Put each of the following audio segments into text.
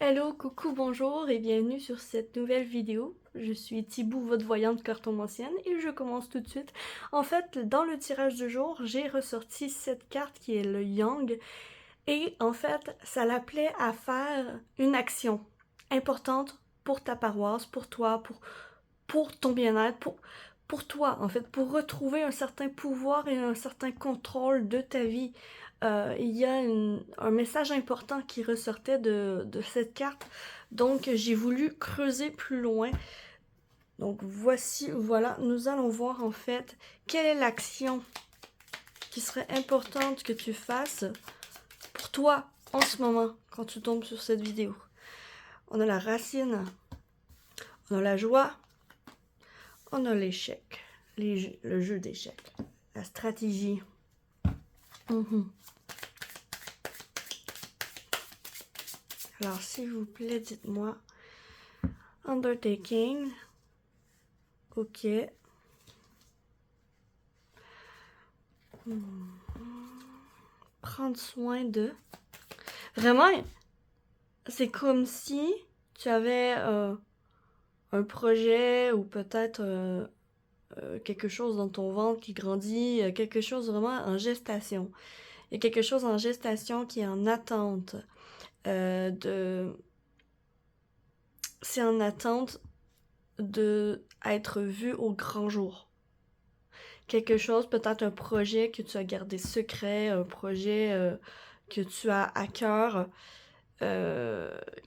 Hello, coucou, bonjour et bienvenue sur cette nouvelle vidéo. Je suis Thibou, votre voyante cartomancienne et je commence tout de suite. En fait, dans le tirage du jour, j'ai ressorti cette carte qui est le Yang et en fait, ça l'appelait à faire une action importante pour ta paroisse, pour toi, pour ton bien-être, pour toi, en fait, pour retrouver un certain pouvoir et un certain contrôle de ta vie. Il y a un message important qui ressortait de cette carte, donc j'ai voulu creuser plus loin. Donc voilà, nous allons voir en fait quelle est l'action qui serait importante que tu fasses pour toi en ce moment quand tu tombes sur cette vidéo. On a la racine, on a la joie, on a l'échec, le jeu d'échecs, la stratégie. Alors, s'il vous plaît, dites-moi. Undertaking. Ok. Prendre soin de. Vraiment, c'est comme si tu avais un projet ou peut-être quelque chose dans ton ventre qui grandit, quelque chose vraiment en gestation. Il y a quelque chose en gestation qui est en attente c'est en attente de être vu au grand jour. Quelque chose, peut-être un projet que tu as gardé secret, un projet que tu as à cœur,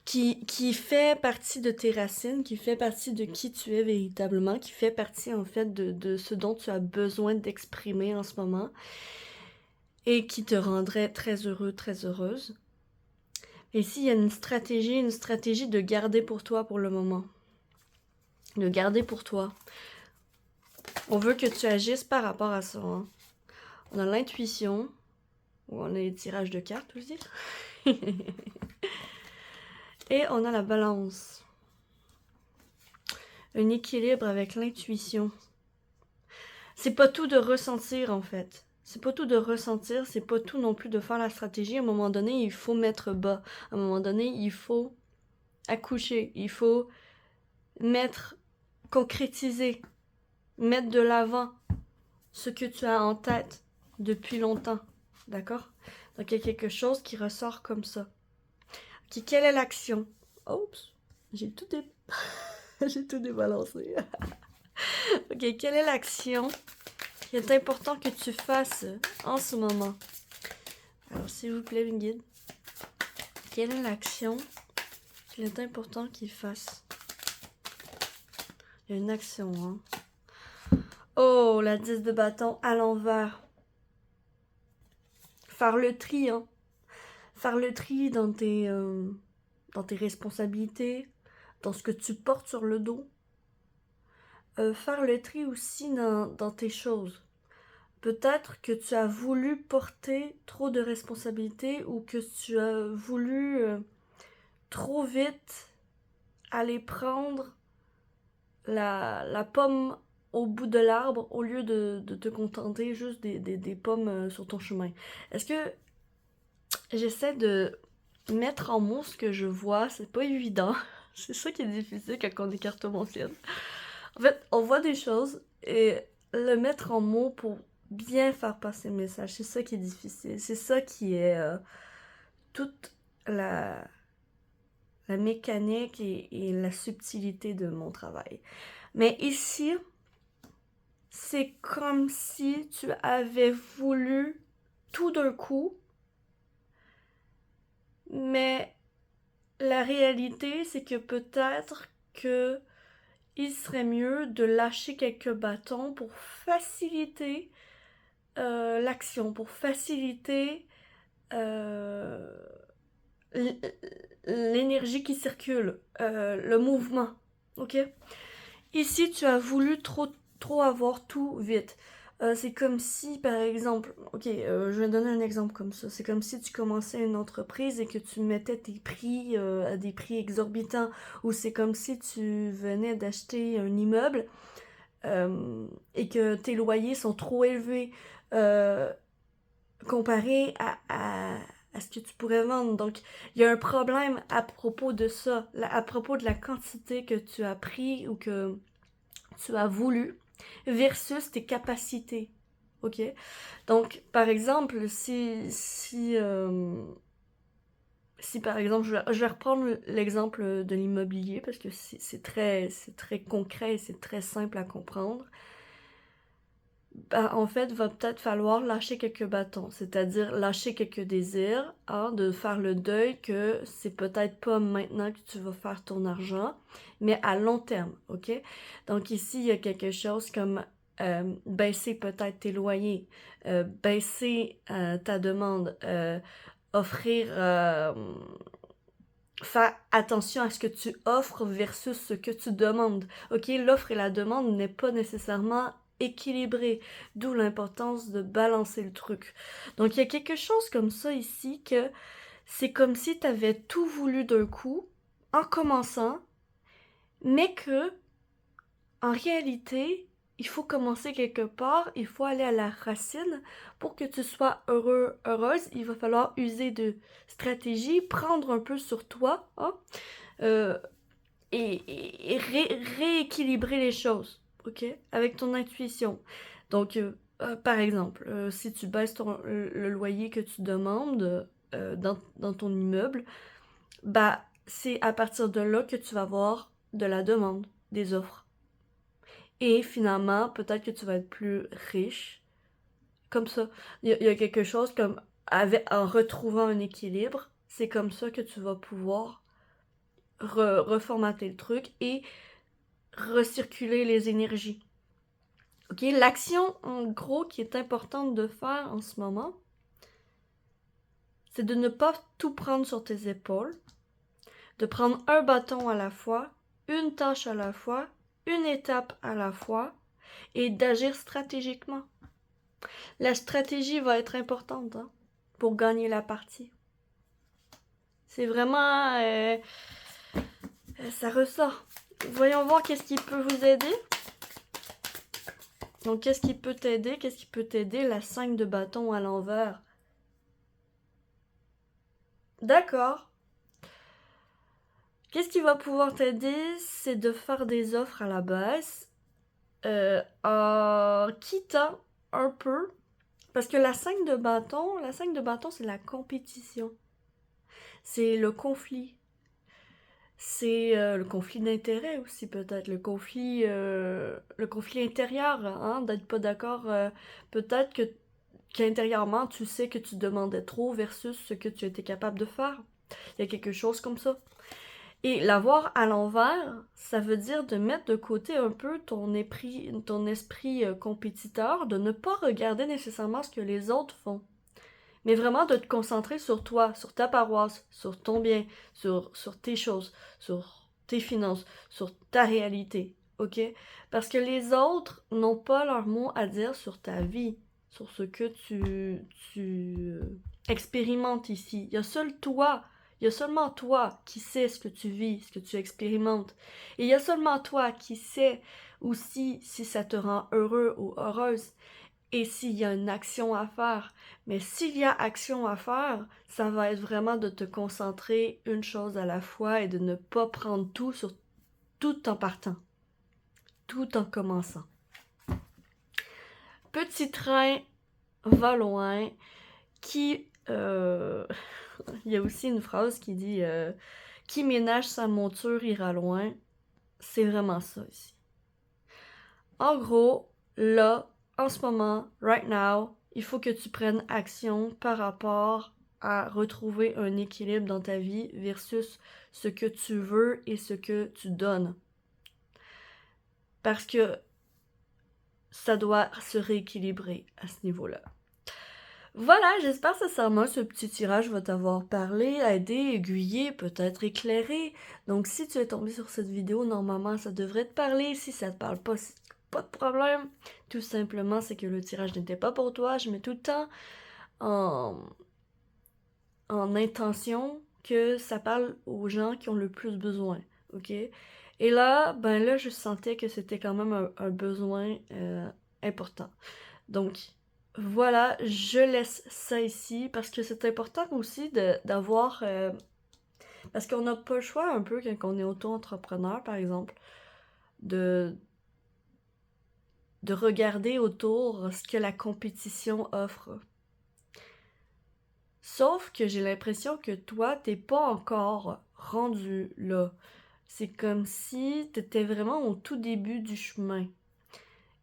qui fait partie de tes racines, qui fait partie de qui tu es véritablement, qui fait partie en fait de ce dont tu as besoin d'exprimer en ce moment et qui te rendrait très heureux, très heureuse. Et ici, il y a une stratégie de garder pour toi pour le moment. De garder pour toi. On veut que tu agisses par rapport à ça. Hein. On a l'intuition, ou on a les tirages de cartes aussi. Et on a la balance. Un équilibre avec l'intuition. C'est pas tout de ressentir en fait. C'est pas tout de ressentir, c'est pas tout non plus de faire la stratégie. À un moment donné, il faut mettre bas. À un moment donné, il faut accoucher. Il faut concrétiser, mettre de l'avant ce que tu as en tête depuis longtemps. D'accord? Donc il y a quelque chose qui ressort comme ça. Ok, quelle est l'action? Oups, j'ai tout, j'ai tout débalancé. Ok, quelle est l'action qu'il est important que tu fasses en ce moment? Alors, s'il vous plaît, une guide. Quelle est l'action qu'il est important qu'il fasse? Il y a une action, hein. Oh, la 10 de bâton à l'envers. Faire le tri, hein. Faire le tri dans tes responsabilités, dans ce que tu portes sur le dos. Faire le tri aussi dans tes choses. Peut-être que tu as voulu porter trop de responsabilités ou que tu as voulu trop vite aller prendre la pomme au bout de l'arbre au lieu de te contenter juste des pommes sur ton chemin. Est-ce que j'essaie de mettre en mots ce que je vois? C'est pas évident. C'est ça qui est difficile quand on est cartomancienne. En fait, on voit des choses et le mettre en mots pour bien faire passer le message, c'est ça qui est difficile. C'est ça qui est toute la mécanique et la subtilité de mon travail. Mais ici, c'est comme si tu avais voulu tout d'un coup, mais la réalité, c'est que peut-être que il serait mieux de lâcher quelques bâtons pour faciliter l'action, pour faciliter l'énergie qui circule, le mouvement. Ok? Ici, tu as voulu trop avoir tout vite. C'est comme si, par exemple, ok, je vais donner un exemple comme ça. C'est comme si tu commençais une entreprise et que tu mettais tes prix à des prix exorbitants, ou c'est comme si tu venais d'acheter un immeuble et que tes loyers sont trop élevés. Comparé est-ce que tu pourrais vendre? Donc, il y a un problème à propos de ça, à propos de la quantité que tu as pris ou que tu as voulu versus tes capacités. OK? Donc, par exemple, si par exemple, je vais reprendre l'exemple de l'immobilier parce que c'est très concret et c'est très simple à comprendre. Ben, en fait, va peut-être falloir lâcher quelques bâtons, c'est-à-dire lâcher quelques désirs, hein, de faire le deuil que c'est peut-être pas maintenant que tu vas faire ton argent, mais à long terme, ok? Donc ici, il y a quelque chose comme baisser peut-être tes loyers, baisser ta demande, offrir, faire attention à ce que tu offres versus ce que tu demandes. Ok, l'offre et la demande n'est pas nécessairement équilibré, d'où l'importance de balancer le truc. Donc il y a quelque chose comme ça ici que c'est comme si tu avais tout voulu d'un coup en commençant, mais que en réalité, il faut commencer quelque part, il faut aller à la racine pour que tu sois heureux, heureuse. Il va falloir user de stratégie, prendre un peu sur toi, hein, euh, et rééquilibrer les choses, ok, avec ton intuition. Donc, par exemple, si tu baisses le loyer que tu demandes dans ton immeuble, bah, c'est à partir de là que tu vas avoir de la demande, des offres. Et finalement, peut-être que tu vas être plus riche. Comme ça. Il y a quelque chose comme, en retrouvant un équilibre, c'est comme ça que tu vas pouvoir reformater le truc et recirculer les énergies. Ok, l'action en gros qui est importante de faire en ce moment, c'est de ne pas tout prendre sur tes épaules, de prendre un bâton à la fois, une tâche à la fois, une étape à la fois, et d'agir stratégiquement. La stratégie va être importante, hein, pour gagner la partie. C'est vraiment... ça ressort. Voyons voir qu'est-ce qui peut vous aider. Donc, qu'est-ce qui peut t'aider? Qu'est-ce qui peut t'aider? La 5 de bâton à l'envers. D'accord. Qu'est-ce qui va pouvoir t'aider? C'est de faire des offres à la base, en quittant un peu. Parce que la 5 de bâton, c'est la compétition. C'est le conflit. C'est le conflit d'intérêt aussi peut-être, le conflit intérieur, hein, d'être pas d'accord, peut-être qu'intérieurement tu sais que tu demandais trop versus ce que tu étais capable de faire. Il y a quelque chose comme ça. Et l'avoir à l'envers, ça veut dire de mettre de côté un peu ton esprit compétiteur, de ne pas regarder nécessairement ce que les autres font, mais vraiment de te concentrer sur toi, sur ta paroisse, sur ton bien, sur tes choses, sur tes finances, sur ta réalité, ok? Parce que les autres n'ont pas leur mot à dire sur ta vie, sur ce que tu expérimentes ici. Il y a seulement toi qui sais ce que tu vis, ce que tu expérimentes. Et il y a seulement toi qui sais aussi si ça te rend heureux ou heureuse et s'il y a une action à faire. Mais s'il y a action à faire, ça va être vraiment de te concentrer une chose à la fois et de ne pas prendre tout en partant, tout en commençant. Petit train va loin, qui... il y a aussi une phrase qui dit qui ménage sa monture ira loin. C'est vraiment ça ici. En gros, là, en ce moment, right now, il faut que tu prennes action par rapport à retrouver un équilibre dans ta vie versus ce que tu veux et ce que tu donnes. Parce que ça doit se rééquilibrer à ce niveau-là. Voilà, j'espère sincèrement que ce petit tirage va t'avoir parlé, aidé, aiguillé, peut-être éclairé. Donc si tu es tombé sur cette vidéo, normalement ça devrait te parler. Si ça te parle pas, c'est pas de problème. Tout simplement, c'est que le tirage n'était pas pour toi. Je mets tout le temps en intention que ça parle aux gens qui ont le plus besoin, ok? Et là, je sentais que c'était quand même un besoin important. Donc, voilà, je laisse ça ici parce que c'est important aussi d'avoir... parce qu'on n'a pas le choix un peu quand on est auto-entrepreneur, par exemple, de, de regarder autour ce que la compétition offre. Sauf que j'ai l'impression que toi, t'es pas encore rendu là. C'est comme si t'étais vraiment au tout début du chemin.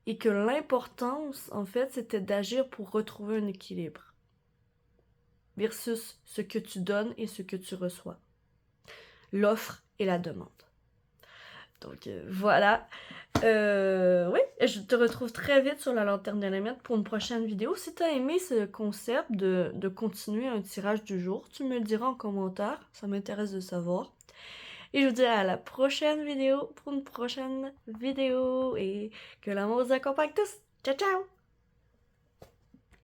Et que l'importance, en fait, c'était d'agir pour retrouver un équilibre. Versus ce que tu donnes et ce que tu reçois. L'offre et la demande. Donc voilà. Oui, je te retrouve très vite sur la lanterne de l'allumette pour une prochaine vidéo. Si tu as aimé ce concept de continuer un tirage du jour, tu me le diras en commentaire. Ça m'intéresse de savoir. Et je vous dis à la prochaine vidéo pour une prochaine vidéo. Et que l'amour vous accompagne tous. Ciao, ciao!